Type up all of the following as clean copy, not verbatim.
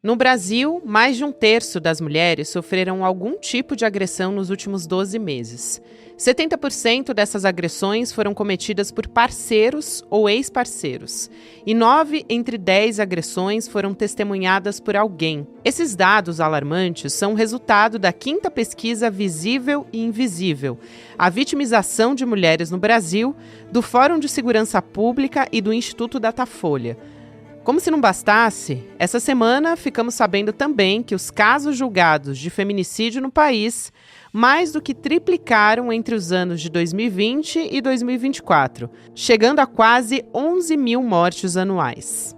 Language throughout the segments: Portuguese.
No Brasil, mais de um terço das mulheres sofreram algum tipo de agressão nos últimos 12 meses. 70% dessas agressões foram cometidas por parceiros ou ex-parceiros. E 9 entre 10 agressões foram testemunhadas por alguém. Esses dados alarmantes são resultado da 5ª pesquisa Visível e Invisível, a vitimização de mulheres no Brasil, do Fórum de Segurança Pública e do Instituto Datafolha. Como se não bastasse, essa semana ficamos sabendo também que os casos julgados de feminicídio no país mais do que triplicaram entre os anos de 2020 e 2024, chegando a quase 11 mil mortes anuais.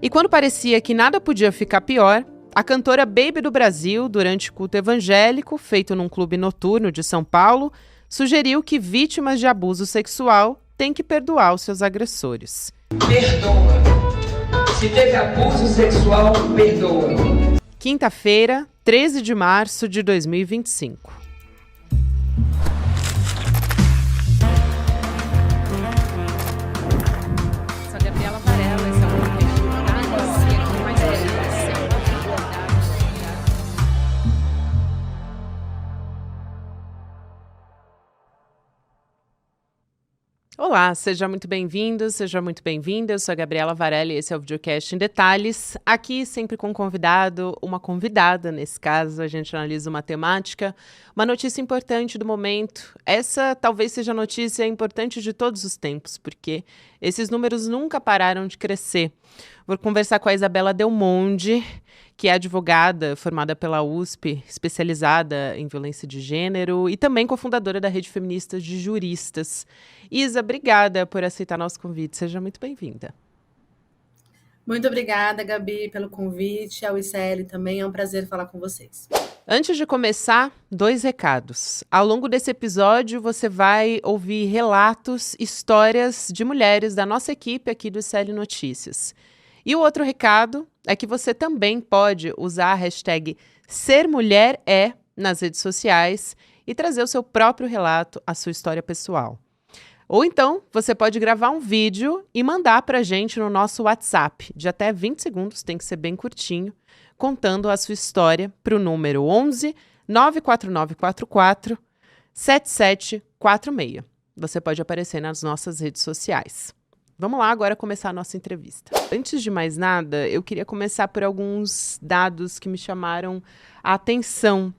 E quando parecia que nada podia ficar pior, a cantora Baby do Brasil, durante culto evangélico feito num clube noturno de São Paulo, sugeriu que vítimas de abuso sexual têm que perdoar os seus agressores. Perdoa. Se teve abuso sexual, perdoa. Quinta-feira, 13 de março de 2025. Sou Gabriela Varela, esse é o podcast aqui mais Olá, seja muito bem-vindo, seja muito bem-vinda. Eu sou a Gabriela Varela e esse é o Videocast em Detalhes. Aqui sempre com um convidado, uma convidada, nesse caso, a gente analisa uma temática, uma notícia importante do momento. Essa talvez seja a notícia importante de todos os tempos, porque esses números nunca pararam de crescer. Vou conversar com a Isabela Del Monde, que é advogada formada pela USP, especializada em violência de gênero e também cofundadora da Rede Feminista de Juristas. Isa, obrigada por aceitar nosso convite. Seja muito bem-vinda. Muito obrigada, Gabi, pelo convite. Ao ICL também, é um prazer falar com vocês. Antes de começar, 2 recados. Ao longo desse episódio, você vai ouvir relatos, histórias de mulheres da nossa equipe aqui do ICL Notícias. E o outro recado é que você também pode usar a hashtag #SerMulherÉ nas redes sociais e trazer o seu próprio relato, a sua história pessoal. Ou então, você pode gravar um vídeo e mandar para a gente no nosso WhatsApp, de até 20 segundos, tem que ser bem curtinho, contando a sua história para o número 11 94944 7746. Você pode aparecer nas nossas redes sociais. Vamos lá agora começar a nossa entrevista. Antes de mais nada, eu queria começar por alguns dados que me chamaram a atenção,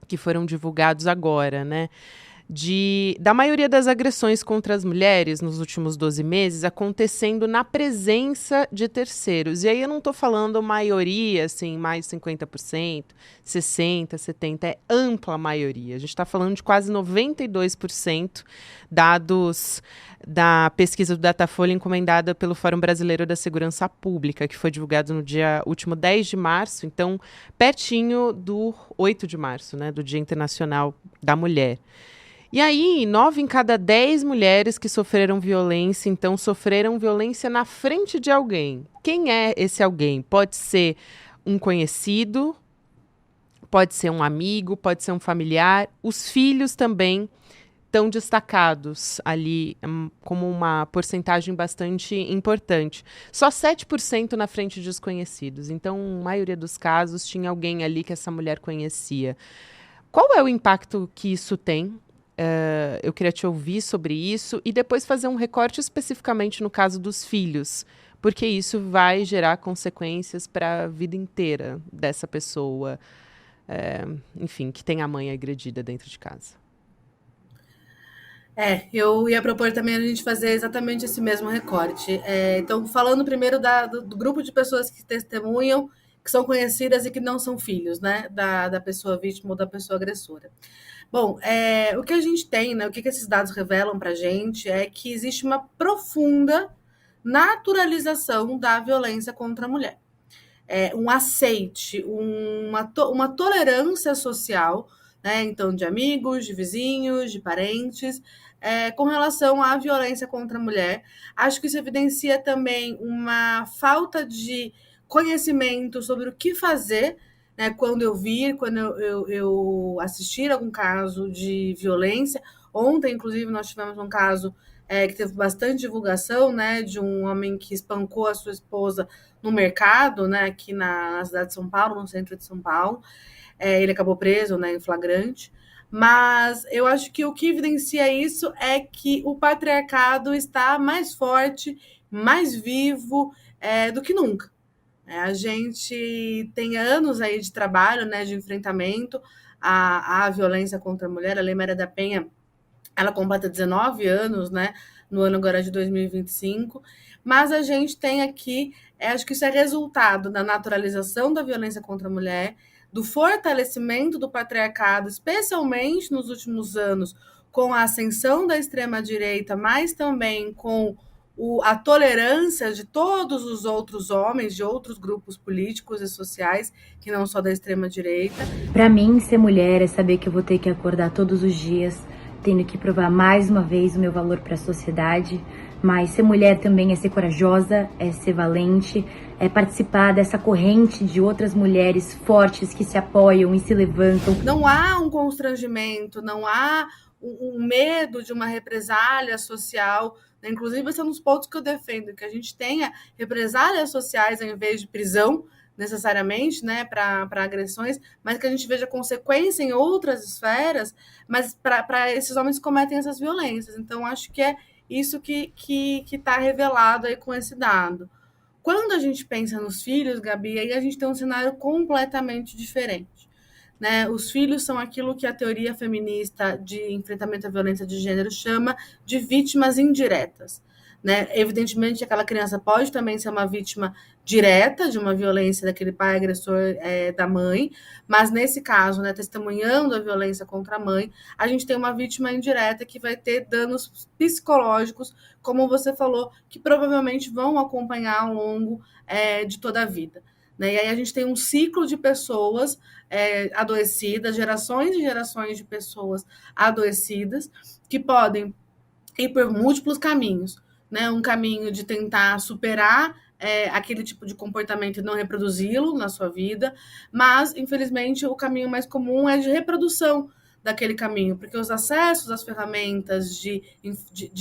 que foram divulgados agora, né? Da maioria das agressões contra as mulheres nos últimos 12 meses acontecendo na presença de terceiros. E aí eu não estou falando maioria, assim, mais 50%, 60%, 70%, é ampla maioria. A gente está falando de quase 92%, dados da pesquisa do Datafolha encomendada pelo Fórum Brasileiro da Segurança Pública, que foi divulgado no dia último 10 de março, então pertinho do 8 de março, né, do Dia Internacional da Mulher. E aí, 9 em cada 10 mulheres que sofreram violência, então, sofreram violência na frente de alguém. Quem é esse alguém? Pode ser um conhecido, pode ser um amigo, pode ser um familiar. Os filhos também estão destacados ali como uma porcentagem bastante importante. Só 7% na frente de desconhecidos. Então, a maioria dos casos, tinha alguém ali que essa mulher conhecia. Qual é o impacto que isso tem? Eu queria te ouvir sobre isso e depois fazer um recorte especificamente no caso dos filhos, porque isso vai gerar consequências para a vida inteira dessa pessoa, enfim, que tem a mãe agredida dentro de casa. Eu ia propor também a gente fazer exatamente esse mesmo recorte. Então, falando primeiro do grupo de pessoas que testemunham, que são conhecidas e que não são filhos, né, da pessoa vítima ou da pessoa agressora. Bom, o que a gente tem, né, o que esses dados revelam para a gente é que existe uma profunda naturalização da violência contra a mulher. Um aceite, uma tolerância social, né, então de amigos, de vizinhos, de parentes, com relação à violência contra a mulher. Acho que isso evidencia também uma falta de conhecimento sobre o que fazer, né, quando eu assistir algum caso de violência. Ontem, inclusive, nós tivemos um caso que teve bastante divulgação, né, de um homem que espancou a sua esposa no mercado, né, aqui na cidade de São Paulo, no centro de São Paulo. Ele acabou preso, né, em flagrante. Mas eu acho que o que evidencia isso é que o patriarcado está mais forte, mais vivo do que nunca. A gente tem anos aí de trabalho, né, de enfrentamento à violência contra a mulher. A Lei Maria da Penha, ela completa 19 anos, né, no ano agora de 2025, mas a gente tem aqui, acho que isso é resultado da naturalização da violência contra a mulher, do fortalecimento do patriarcado, especialmente nos últimos anos, com a ascensão da extrema-direita, mas também com a tolerância de todos os outros homens, de outros grupos políticos e sociais, que não só da extrema-direita. Para mim, ser mulher é saber que eu vou ter que acordar todos os dias, tendo que provar mais uma vez o meu valor para a sociedade. Mas ser mulher também é ser corajosa, é ser valente, é participar dessa corrente de outras mulheres fortes que se apoiam e se levantam. Não há um constrangimento, não há um medo de uma represália social. Inclusive, esse é um dos pontos que eu defendo, que a gente tenha represálias sociais ao invés de prisão, necessariamente, né, para agressões, mas que a gente veja consequência em outras esferas, mas para esses homens que cometem essas violências. Então, acho que é isso que está revelado aí com esse dado. Quando a gente pensa nos filhos, Gabi, aí a gente tem um cenário completamente diferente. Né? Os filhos são aquilo que a teoria feminista de enfrentamento à violência de gênero chama de vítimas indiretas. Né? Evidentemente, aquela criança pode também ser uma vítima direta de uma violência daquele pai agressor da mãe, mas nesse caso, né, testemunhando a violência contra a mãe, a gente tem uma vítima indireta que vai ter danos psicológicos, como você falou, que provavelmente vão acompanhar ao longo de toda a vida. Né? E aí a gente tem um ciclo de pessoas adoecidas, gerações e gerações de pessoas adoecidas, que podem ir por múltiplos caminhos. Né? Um caminho de tentar superar aquele tipo de comportamento e não reproduzi-lo na sua vida, mas, infelizmente, o caminho mais comum é de reprodução daquele caminho, porque os acessos às ferramentas de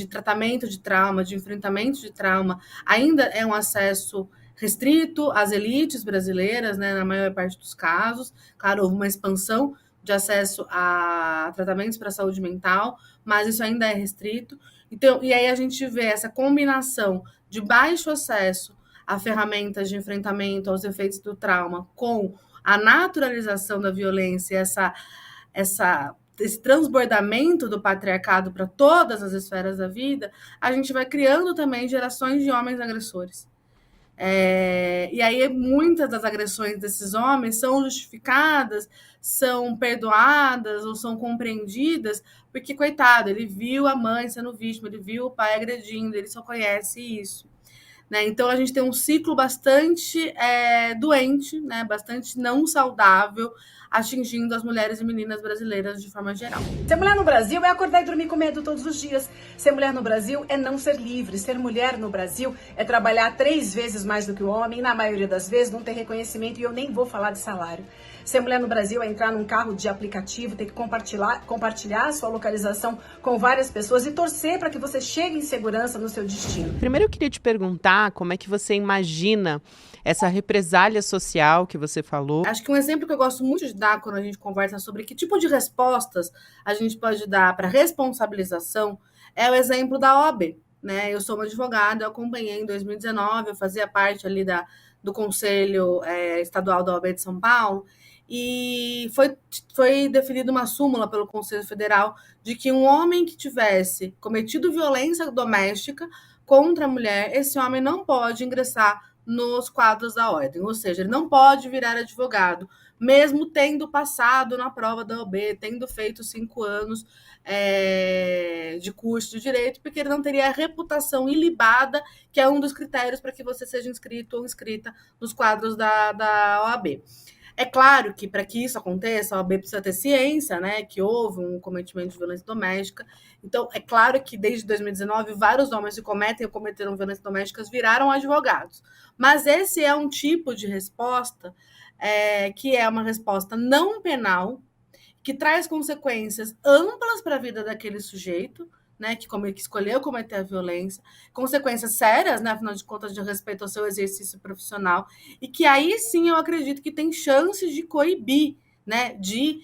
tratamento de trauma, de enfrentamento de trauma, ainda é um acesso restrito às elites brasileiras, né, na maior parte dos casos. Claro, houve uma expansão de acesso a tratamentos para a saúde mental, mas isso ainda é restrito. Então, e aí a gente vê essa combinação de baixo acesso a ferramentas de enfrentamento aos efeitos do trauma com a naturalização da violência, esse transbordamento do patriarcado para todas as esferas da vida, a gente vai criando também gerações de homens agressores. E aí muitas das agressões desses homens são justificadas, são perdoadas ou são compreendidas, porque, coitado, ele viu a mãe sendo vítima, ele viu o pai agredindo, ele só conhece isso. Né? Então, a gente tem um ciclo bastante doente, né? Bastante não saudável, atingindo as mulheres e meninas brasileiras de forma geral. Ser mulher no Brasil é acordar e dormir com medo todos os dias. Ser mulher no Brasil é não ser livre. Ser mulher no Brasil é trabalhar 3 vezes mais do que o homem, e na maioria das vezes não ter reconhecimento, e eu nem vou falar de salário. Ser mulher no Brasil é entrar num carro de aplicativo, ter que compartilhar a sua localização com várias pessoas e torcer para que você chegue em segurança no seu destino. Primeiro eu queria te perguntar como é que você imagina essa represália social que você falou. Acho que um exemplo que eu gosto muito de dar quando a gente conversa sobre que tipo de respostas a gente pode dar para responsabilização é o exemplo da OAB. Né? Eu sou uma advogada, eu acompanhei em 2019, eu fazia parte ali do Conselho Estadual da OAB de São Paulo, e foi definida uma súmula pelo Conselho Federal de que um homem que tivesse cometido violência doméstica contra a mulher, esse homem não pode ingressar nos quadros da ordem, ou seja, ele não pode virar advogado, mesmo tendo passado na prova da OAB, tendo feito 5 anos de curso de direito, porque ele não teria a reputação ilibada, que é um dos critérios para que você seja inscrito ou inscrita nos quadros da OAB. É claro que, para que isso aconteça, a OAB precisa ter ciência, né, que houve um cometimento de violência doméstica. Então, é claro que, desde 2019, vários homens que cometem ou cometeram violências domésticas viraram advogados. Mas esse é um tipo de resposta que é uma resposta não penal, que traz consequências amplas para a vida daquele sujeito, né, que escolheu cometer a violência, consequências sérias, né, afinal de contas, de respeito ao seu exercício profissional, e que aí sim eu acredito que tem chances de coibir, né, de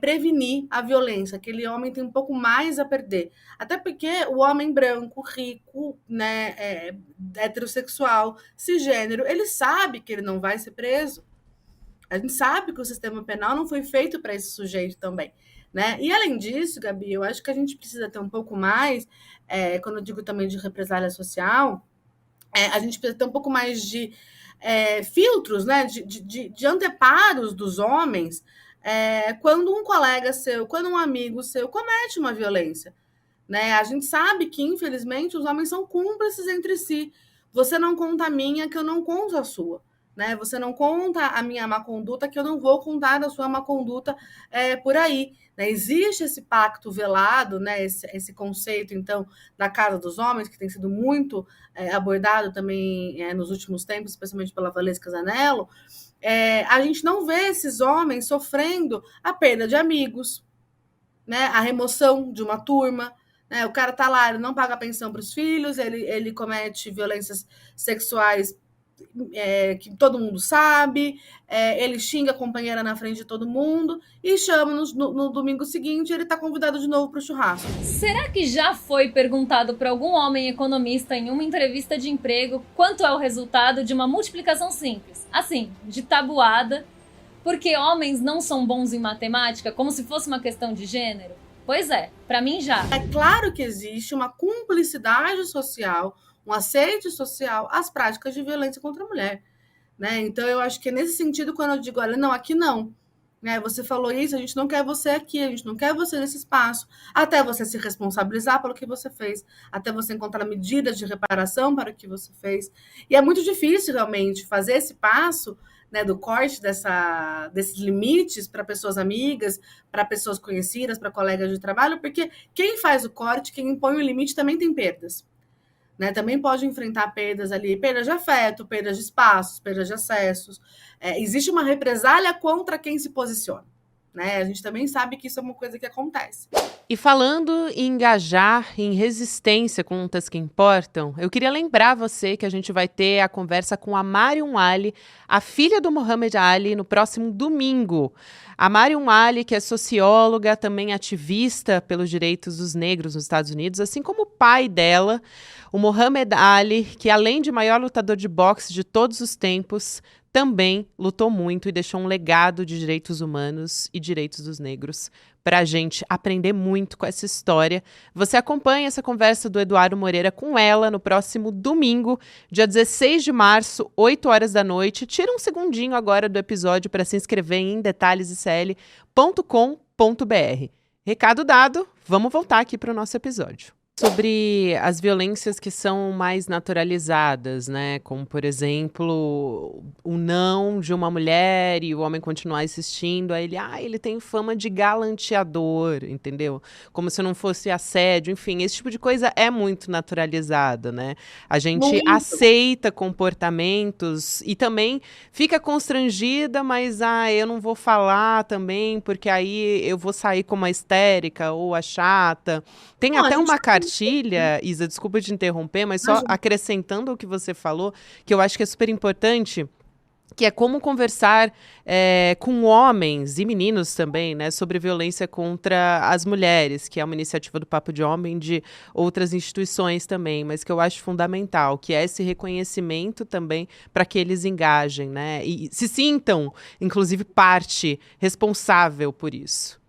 prevenir a violência. Aquele homem tem um pouco mais a perder. Até porque o homem branco, rico, né, heterossexual, cisgênero, ele sabe que ele não vai ser preso. A gente sabe que o sistema penal não foi feito para esse sujeito também. Né? E além disso, Gabi, eu acho que a gente precisa ter um pouco mais, quando eu digo também de represália social, a gente precisa ter um pouco mais de filtros, né? de anteparos dos homens, quando um colega seu, quando um amigo seu comete uma violência. Né? A gente sabe que, infelizmente, os homens são cúmplices entre si. Você não conta a minha, que eu não conto a sua. Né? Você não conta a minha má conduta, que eu não vou contar a sua má conduta por aí. Né? Existe esse pacto velado, né? esse conceito, então, da casa dos homens, que tem sido muito abordado também nos últimos tempos, especialmente pela Valesca Zanello. A gente não vê esses homens sofrendo a perda de amigos, né? A remoção de uma turma. Né? O cara tá lá, ele não paga pensão para os filhos, ele comete violências sexuais que todo mundo sabe, ele xinga a companheira na frente de todo mundo e chama no domingo seguinte, ele está convidado de novo para o churrasco. Será que já foi perguntado para algum homem economista em uma entrevista de emprego quanto é o resultado de uma multiplicação simples? Assim, de tabuada, porque homens não são bons em matemática, como se fosse uma questão de gênero? Pois é, para mim já. É claro que existe uma cumplicidade social, um aceite social às práticas de violência contra a mulher. Né? Então, eu acho que nesse sentido, quando eu digo, olha, não, aqui não. Né? Você falou isso, a gente não quer você aqui, a gente não quer você nesse espaço, até você se responsabilizar pelo que você fez, até você encontrar medidas de reparação para o que você fez. E é muito difícil, realmente, fazer esse passo, né, do corte desses limites para pessoas amigas, para pessoas conhecidas, para colegas de trabalho, porque quem faz o corte, quem impõe o limite, também tem perdas. Né, também pode enfrentar perdas ali, perdas de afeto, perdas de espaços, perdas de acessos. Existe uma represália contra quem se posiciona. Né? A gente também sabe que isso é uma coisa que acontece. E falando em engajar em resistência com lutas que importam, eu queria lembrar você que a gente vai ter a conversa com a Mariam Ali, a filha do Muhammad Ali, no próximo domingo. A Mariam Ali, que é socióloga, também ativista pelos direitos dos negros nos Estados Unidos, assim como o pai dela, o Muhammad Ali, que além de maior lutador de boxe de todos os tempos, também lutou muito e deixou um legado de direitos humanos e direitos dos negros para a gente aprender muito com essa história. Você acompanha essa conversa do Eduardo Moreira com ela no próximo domingo, dia 16 de março, 8 horas da noite. Tira um segundinho agora do episódio para se inscrever em detalhesicl.com.br. Recado dado, vamos voltar aqui para o nosso episódio. Sobre as violências que são mais naturalizadas, né? Como, por exemplo, o não de uma mulher e o homem continuar insistindo, aí ele tem fama de galanteador, entendeu? Como se não fosse assédio, enfim, esse tipo de coisa é muito naturalizada, né? A gente aceita comportamentos e também fica constrangida, mas eu não vou falar também, porque aí eu vou sair como a histérica ou a chata. Tem até uma cartilha, Isa, desculpa te interromper, mas só acrescentando o que você falou, que eu acho que é super importante, que é como conversar com homens e meninos também, né, sobre violência contra as mulheres, que é uma iniciativa do Papo de Homem, de outras instituições também, mas que eu acho fundamental, que é esse reconhecimento também para que eles engajem, né, e se sintam, inclusive, parte responsável por isso.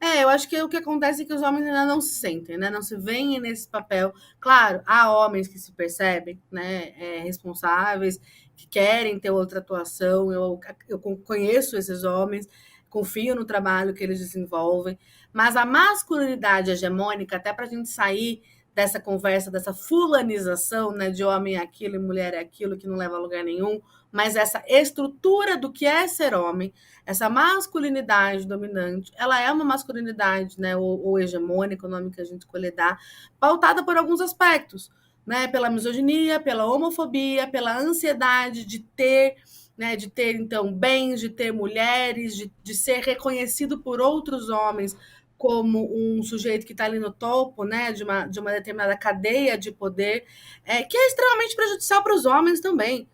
Eu acho que o que acontece é que os homens ainda não se sentem, né? Não se veem nesse papel. Claro, há homens que se percebem, né, responsáveis, que querem ter outra atuação. Eu conheço esses homens, confio no trabalho que eles desenvolvem, mas a masculinidade hegemônica, até para a gente sair dessa conversa, dessa fulanização, né, de homem é aquilo e mulher é aquilo, que não leva a lugar nenhum, mas essa estrutura do que é ser homem, essa masculinidade dominante, ela é uma masculinidade, né, ou hegemônica, o nome que a gente escolher dar, pautada por alguns aspectos, né, pela misoginia, pela homofobia, pela ansiedade de ter, né, então, bens, de ter mulheres, de ser reconhecido por outros homens, como um sujeito que está ali no topo, né, de uma determinada cadeia de poder, que é extremamente prejudicial para os homens também.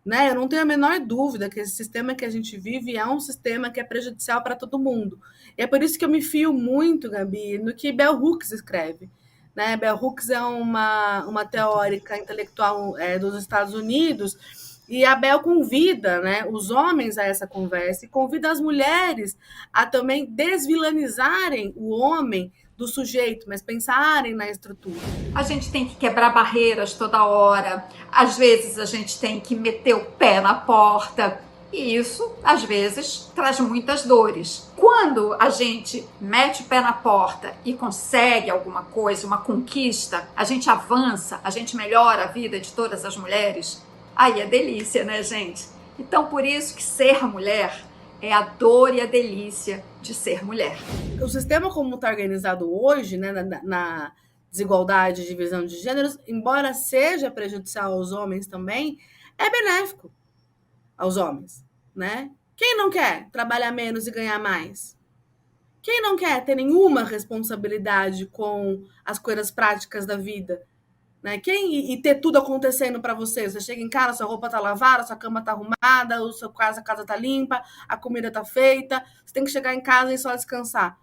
Né? Eu não tenho a menor dúvida que esse sistema que a gente vive é um sistema que é prejudicial para todo mundo. E é por isso que eu me fio muito, Gabi, no que Bell Hooks escreve. Né? Bell Hooks é uma teórica intelectual dos Estados Unidos, e a Bell convida, né, os homens a essa conversa e convida as mulheres a também desvilanizarem o homem do sujeito, mas pensarem na estrutura. A gente tem que quebrar barreiras toda hora, às vezes a gente tem que meter o pé na porta, e isso, às vezes, traz muitas dores. Quando a gente mete o pé na porta e consegue alguma coisa, uma conquista, a gente avança, a gente melhora a vida de todas as mulheres, aí é delícia, né, gente? Então, por isso que ser mulher é a dor e a delícia de ser mulher. O sistema como está organizado hoje, né, na desigualdade e divisão de gêneros, embora seja prejudicial aos homens também, é benéfico aos homens, né? Quem não quer trabalhar menos e ganhar mais? Quem não quer ter nenhuma responsabilidade com as coisas práticas da vida? Né? E ter tudo acontecendo para você. Você chega em casa, sua roupa tá lavada, sua cama tá arrumada, a casa tá limpa, a comida tá feita. Você tem que chegar em casa e só descansar.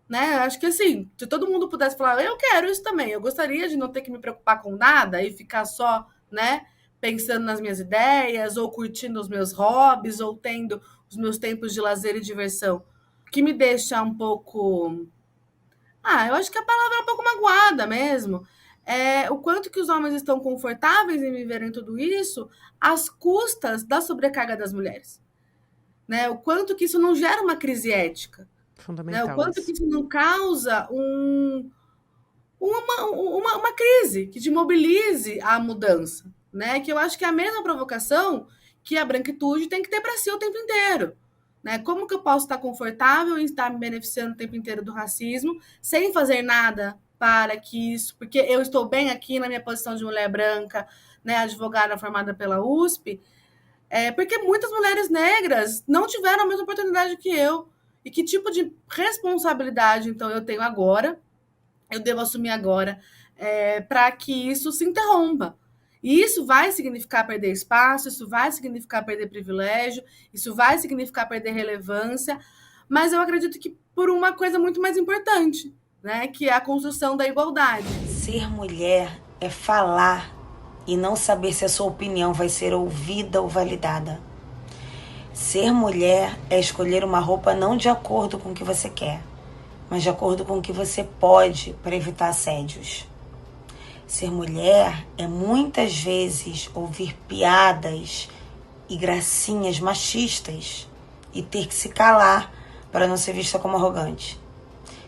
Né? Acho que assim, se todo mundo pudesse falar, eu quero isso também, eu gostaria de não ter que me preocupar com nada e ficar só, né, pensando nas minhas ideias, ou curtindo os meus hobbies, ou tendo os meus tempos de lazer e diversão. O que me deixa um pouco... eu acho que a palavra é um pouco magoada mesmo. O quanto que os homens estão confortáveis em viverem tudo isso às custas da sobrecarga das mulheres. Né? O quanto que isso não gera uma crise ética. Fundamental. Né? O quanto que isso não causa uma crise que te mobilize à mudança. Né? Que eu acho que é a mesma provocação que a branquitude tem que ter para si o tempo inteiro. Né? Como que eu posso estar confortável em estar me beneficiando o tempo inteiro do racismo sem fazer nada para que isso... Porque eu estou bem aqui na minha posição de mulher branca, né, advogada formada pela USP, porque muitas mulheres negras não tiveram a mesma oportunidade que eu. E que tipo de responsabilidade, então, eu tenho agora, eu devo assumir agora, para que isso se interrompa. E isso vai significar perder espaço, isso vai significar perder privilégio, isso vai significar perder relevância, mas eu acredito que por uma coisa muito mais importante, né, que é a construção da igualdade. Ser mulher é falar e não saber se a sua opinião vai ser ouvida ou validada. Ser mulher é escolher uma roupa não de acordo com o que você quer, mas de acordo com o que você pode para evitar assédios. Ser mulher é muitas vezes ouvir piadas e gracinhas machistas e ter que se calar para não ser vista como arrogante.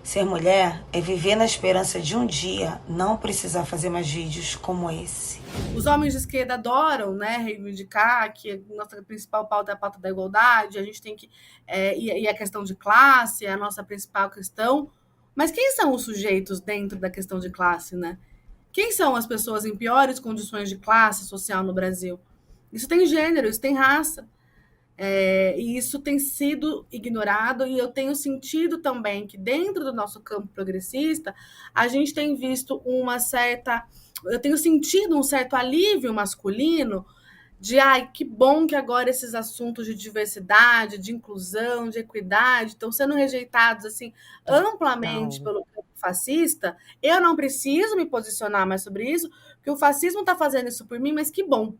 Ser mulher é viver na esperança de um dia não precisar fazer mais vídeos como esse. Os homens de esquerda adoram, né, reivindicar que a nossa principal pauta é a pauta da igualdade, a gente tem que... e a questão de classe é a nossa principal questão. Mas quem são os sujeitos dentro da questão de classe, né? Quem são as pessoas em piores condições de classe social no Brasil? Isso tem gênero, isso tem raça. E isso tem sido ignorado, e eu tenho sentido também que dentro do nosso campo progressista, a gente tem visto eu tenho sentido um certo alívio masculino de, que bom que agora esses assuntos de diversidade, de inclusão, de equidade estão sendo rejeitados assim amplamente pelo campo fascista. Eu não preciso me posicionar mais sobre isso, porque o fascismo está fazendo isso por mim, mas que bom.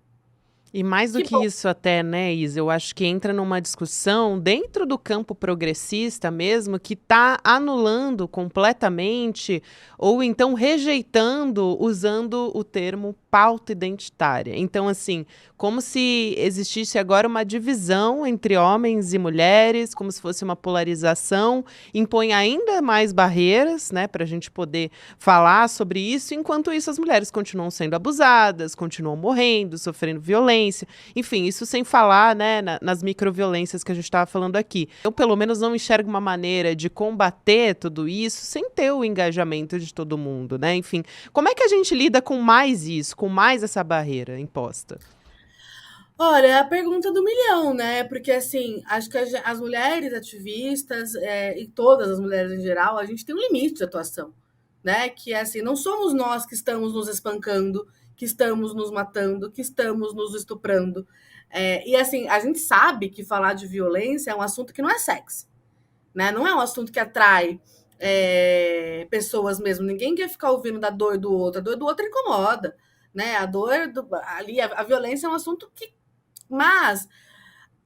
E mais do que isso até, né, Isa, eu acho que entra numa discussão dentro do campo progressista mesmo, que está anulando completamente ou então rejeitando, usando o termo pauta identitária. Então, assim, como se existisse agora uma divisão entre homens e mulheres, como se fosse uma polarização, impõe ainda mais barreiras, né, para a gente poder falar sobre isso, enquanto isso as mulheres continuam sendo abusadas, continuam morrendo, sofrendo violência, enfim, isso sem falar, né, nas microviolências que a gente estava falando aqui. Eu, pelo menos, não enxergo uma maneira de combater tudo isso sem ter o engajamento de todo mundo, né, enfim. Como é que a gente lida com mais isso, com mais essa barreira imposta? Olha, é a pergunta do milhão, né? Porque, assim, acho que as mulheres ativistas, e todas as mulheres em geral, a gente tem um limite de atuação, né? Que é assim, não somos nós que estamos nos espancando, que estamos nos matando, que estamos nos estuprando. E, assim, a gente sabe que falar de violência é um assunto que não é sexy, né? Não é um assunto que atrai pessoas mesmo. Ninguém quer ficar ouvindo da dor do outro. A dor do outro incomoda, né? Ali, a violência é um assunto que. Mas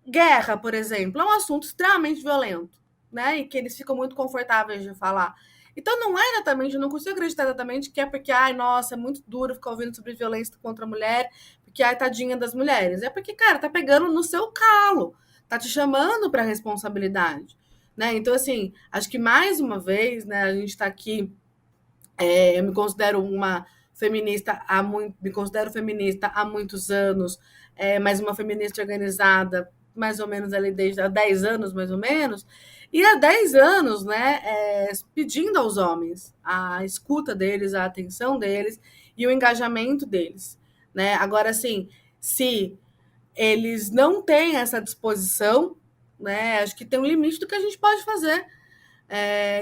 guerra, por exemplo, é um assunto extremamente violento, né? E que eles ficam muito confortáveis de falar. Então não é exatamente, eu não consigo acreditar exatamente que é porque, ai, nossa, é muito duro ficar ouvindo sobre violência contra a mulher, porque, ai, tadinha das mulheres. É porque, cara, tá pegando no seu calo, tá te chamando para responsabilidade, né? Então, assim, acho que mais uma vez, né, a gente tá aqui, eu me considero uma feminista me considero feminista há muitos anos, mas uma feminista organizada mais ou menos ali desde há 10 anos, mais ou menos, e há 10 anos, né, pedindo aos homens a escuta deles, a atenção deles e o engajamento deles, né? Agora, assim, se eles não têm essa disposição, né, acho que tem um limite do que a gente pode fazer.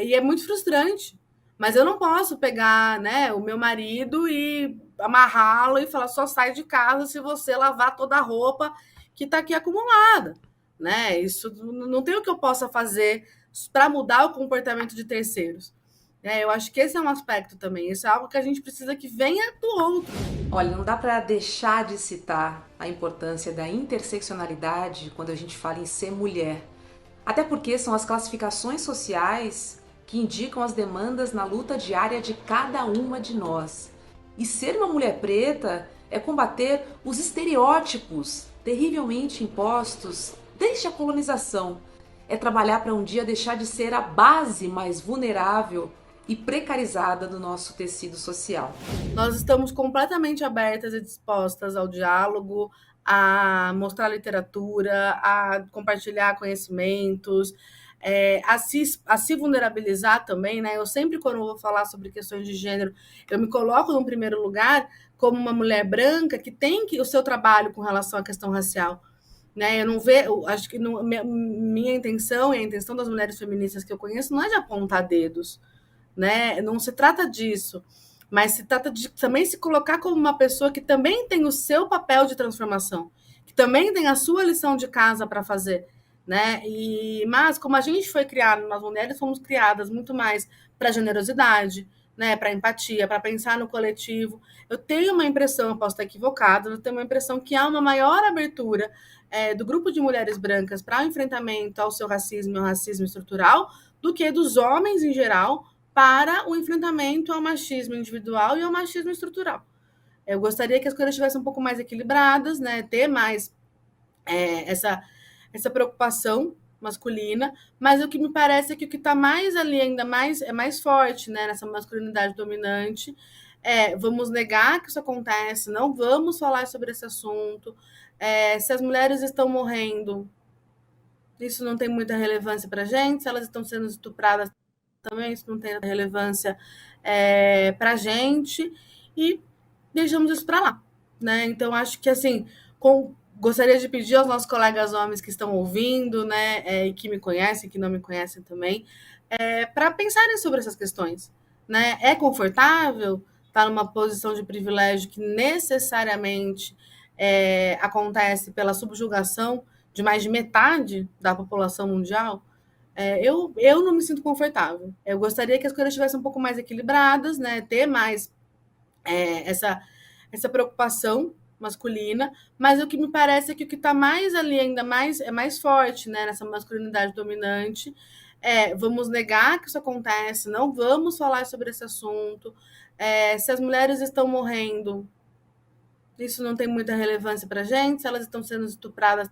E é muito frustrante. Mas eu não posso pegar, né, o meu marido e amarrá-lo e falar só sai de casa se você lavar toda a roupa que está aqui acumulada, né? Isso não tem o que eu possa fazer para mudar o comportamento de terceiros. Eu acho que esse é um aspecto também. Isso é algo que a gente precisa que venha do outro. Olha, não dá para deixar de citar a importância da interseccionalidade quando a gente fala em ser mulher. Até porque são as classificações sociais que indicam as demandas na luta diária de cada uma de nós. E ser uma mulher preta é combater os estereótipos terrivelmente impostos desde a colonização. É trabalhar para um dia deixar de ser a base mais vulnerável e precarizada do nosso tecido social. Nós estamos completamente abertas e dispostas ao diálogo, a mostrar literatura, a compartilhar conhecimentos, a se vulnerabilizar também, né? Eu sempre, quando eu vou falar sobre questões de gênero, eu me coloco no primeiro lugar como uma mulher branca que tem o seu trabalho com relação à questão racial, né? Eu não vejo, acho que minha intenção e a intenção das mulheres feministas que eu conheço não é de apontar dedos, né? Não se trata disso, mas se trata de também se colocar como uma pessoa que também tem o seu papel de transformação, que também tem a sua lição de casa para fazer, né? Mas como a gente foi criado, nós mulheres fomos criadas muito mais para generosidade, né? Para empatia, para pensar no coletivo. Eu tenho uma impressão, eu posso estar equivocada, eu tenho uma impressão que há uma maior abertura do grupo de mulheres brancas para o enfrentamento ao seu racismo e ao racismo estrutural do que dos homens em geral para o enfrentamento ao machismo individual e ao machismo estrutural. Eu gostaria que as coisas estivessem um pouco mais equilibradas, né? Ter mais essa preocupação masculina, mas o que me parece é que o que está mais ali, ainda mais, é mais forte, né, nessa masculinidade dominante, vamos negar que isso acontece, não vamos falar sobre esse assunto, se as mulheres estão morrendo, isso não tem muita relevância para a gente, se elas estão sendo estupradas também, isso não tem relevância para a gente, e deixamos isso para lá, né? Então, acho que, assim, gostaria de pedir aos nossos colegas homens que estão ouvindo, né, e que me conhecem, que não me conhecem também, para pensarem sobre essas questões, né? É confortável estar numa posição de privilégio que necessariamente acontece pela subjugação de mais de metade da população mundial? Eu não me sinto confortável. Eu gostaria que as coisas estivessem um pouco mais equilibradas, né? Ter mais essa preocupação masculina, mas o que me parece é que o que está mais ali, ainda mais, é mais forte, né, nessa masculinidade dominante, vamos negar que isso acontece, não vamos falar sobre esse assunto, se as mulheres estão morrendo, isso não tem muita relevância para a gente, se elas estão sendo estupradas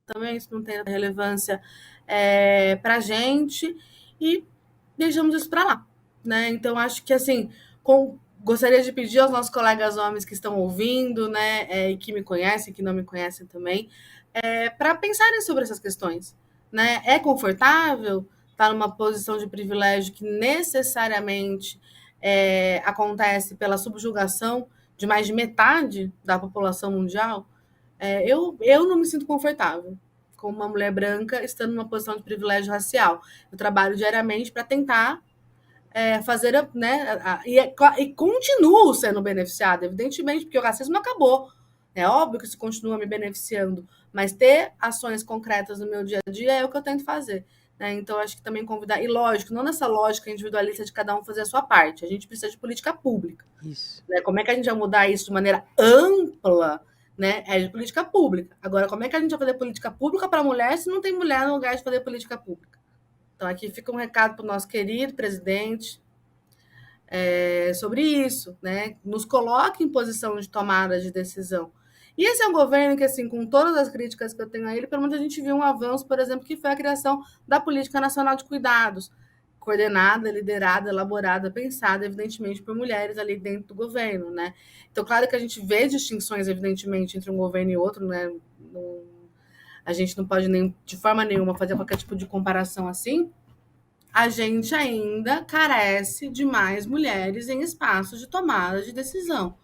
também, isso não tem relevância para a gente, e deixamos isso para lá, né? Então, acho que, assim, gostaria de pedir aos nossos colegas homens que estão ouvindo, né, e que me conhecem, que não me conhecem também, para pensarem sobre essas questões, né? É confortável estar numa posição de privilégio que necessariamente acontece pela subjugação de mais de metade da população mundial? Eu não me sinto confortável como uma mulher branca estando numa posição de privilégio racial. Eu trabalho diariamente para tentar fazer, né, e continuo sendo beneficiada, evidentemente, porque o racismo não acabou. É óbvio que isso continua me beneficiando, mas ter ações concretas no meu dia a dia é o que eu tento fazer. Né? Então, acho que também convidar, e lógico, não nessa lógica individualista de cada um fazer a sua parte, a gente precisa de política pública. Isso. Né? Como é que a gente vai mudar isso de maneira ampla? Né? É de política pública. Agora, como é que a gente vai fazer política pública para mulher se não tem mulher no lugar de fazer política pública? Então, aqui fica um recado para o nosso querido presidente sobre isso, né? Nos coloque em posição de tomada de decisão. E esse é um governo que, assim, com todas as críticas que eu tenho a ele, pelo menos a gente viu um avanço, por exemplo, que foi a criação da Política Nacional de Cuidados, coordenada, liderada, elaborada, pensada, evidentemente, por mulheres ali dentro do governo, né? Então, claro que a gente vê distinções, evidentemente, entre um governo e outro, né? A gente não pode nem, de forma nenhuma, fazer qualquer tipo de comparação assim. A gente ainda carece de mais mulheres em espaços de tomada de decisão.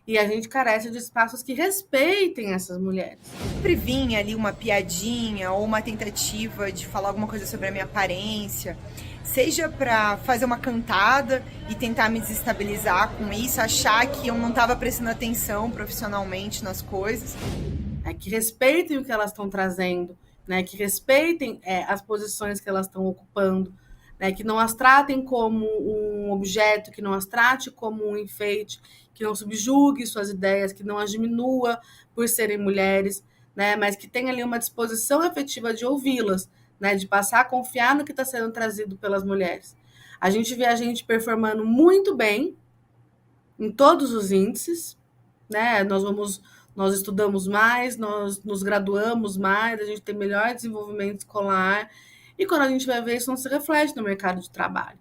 E a gente carece de espaços que respeitem essas mulheres. Sempre vinha ali uma piadinha ou uma tentativa de falar alguma coisa sobre a minha aparência, seja para fazer uma cantada e tentar me desestabilizar com isso, achar que eu não estava prestando atenção profissionalmente nas coisas. Que respeitem o que elas estão trazendo, né? Que respeitem as posições que elas estão ocupando, né? Que não as tratem como um objeto, que não as trate como um enfeite, que não subjugue suas ideias, que não as diminua por serem mulheres, né? Mas que tenha ali uma disposição efetiva de ouvi-las, né? De passar a confiar no que está sendo trazido pelas mulheres. A gente vê a gente performando muito bem em todos os índices, né? Nós estudamos mais, nós nos graduamos mais, a gente tem melhor desenvolvimento escolar, e quando a gente vai ver isso não se reflete no mercado de trabalho.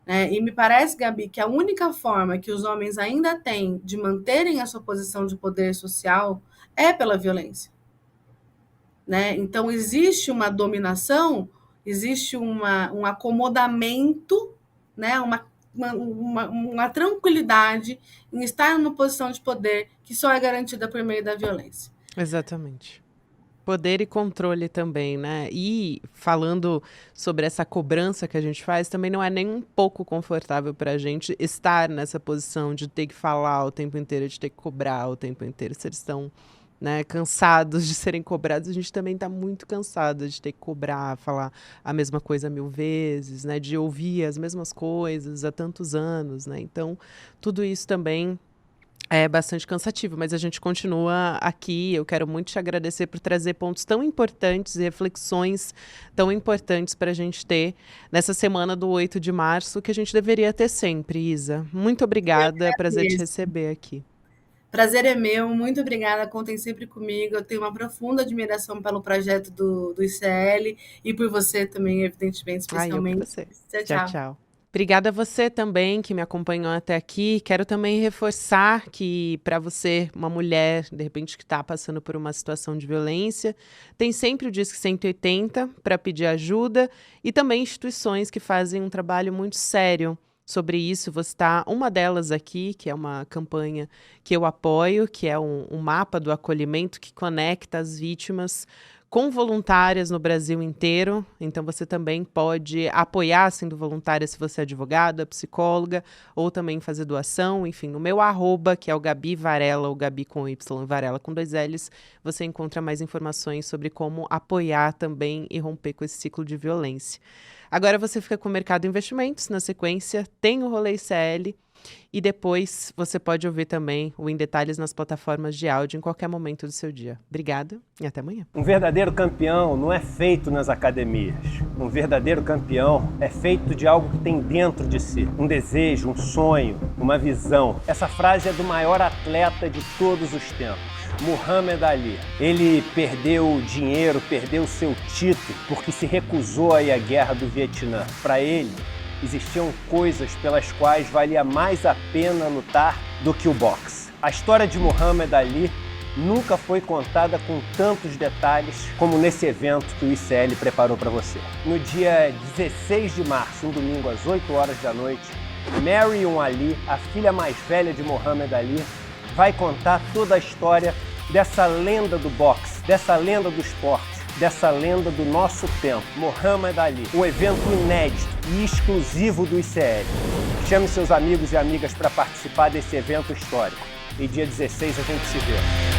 Né? E me parece, Gabi, que a única forma que os homens ainda têm de manterem a sua posição de poder social é pela violência. Né? Então, existe uma dominação, existe um acomodamento, né? Uma tranquilidade em estar numa posição de poder que só é garantida por meio da violência. Exatamente. Poder e controle também, né? E falando sobre essa cobrança que a gente faz, também não é nem um pouco confortável para a gente estar nessa posição de ter que falar o tempo inteiro, de ter que cobrar o tempo inteiro. Se eles estão, né, cansados de serem cobrados, a gente também está muito cansado de ter que cobrar, falar a mesma coisa 1000 vezes, né? De ouvir as mesmas coisas há tantos anos, né? Então, tudo isso também é bastante cansativo, mas a gente continua aqui. Eu quero muito te agradecer por trazer pontos tão importantes e reflexões tão importantes para a gente ter nessa semana do 8 de março, que a gente deveria ter sempre, Isa. Muito obrigada, prazer te receber aqui. Prazer é meu, muito obrigada, contem sempre comigo. Eu tenho uma profunda admiração pelo projeto do ICL e por você também, evidentemente, especialmente. Eu por você. Tchau, tchau. Obrigada a você também que me acompanhou até aqui. Quero também reforçar que para você, uma mulher, de repente, que está passando por uma situação de violência, tem sempre o Disque 180 para pedir ajuda e também instituições que fazem um trabalho muito sério sobre isso. Vou citar uma delas aqui, que é uma campanha que eu apoio, que é um mapa do acolhimento que conecta as vítimas com voluntárias no Brasil inteiro. Então, você também pode apoiar sendo voluntária se você é advogada, psicóloga, ou também fazer doação. Enfim, no meu @, que é o Gabi Varela, ou Gabi com Y, Varela com 2 L's, você encontra mais informações sobre como apoiar também e romper com esse ciclo de violência. Agora você fica com o Mercado Investimentos. Na sequência, tem o Rolê ICL. E depois você pode ouvir também o Em Detalhes nas plataformas de áudio em qualquer momento do seu dia. Obrigada e até amanhã. Um verdadeiro campeão não é feito nas academias. Um verdadeiro campeão é feito de algo que tem dentro de si. Um desejo, um sonho, uma visão. Essa frase é do maior atleta de todos os tempos, Muhammad Ali. Ele perdeu dinheiro, perdeu seu título porque se recusou a ir à guerra do Vietnã. Para ele, existiam coisas pelas quais valia mais a pena lutar do que o boxe. A história de Muhammad Ali nunca foi contada com tantos detalhes como nesse evento que o ICL preparou para você. No dia 16 de março, um domingo às 8 horas da noite, Marion Ali, a filha mais velha de Muhammad Ali, vai contar toda a história dessa lenda do boxe, dessa lenda do esporte, dessa lenda do nosso tempo, Muhammad Ali. Um evento inédito e exclusivo do ICL. Chame seus amigos e amigas para participar desse evento histórico. E dia 16 a gente se vê.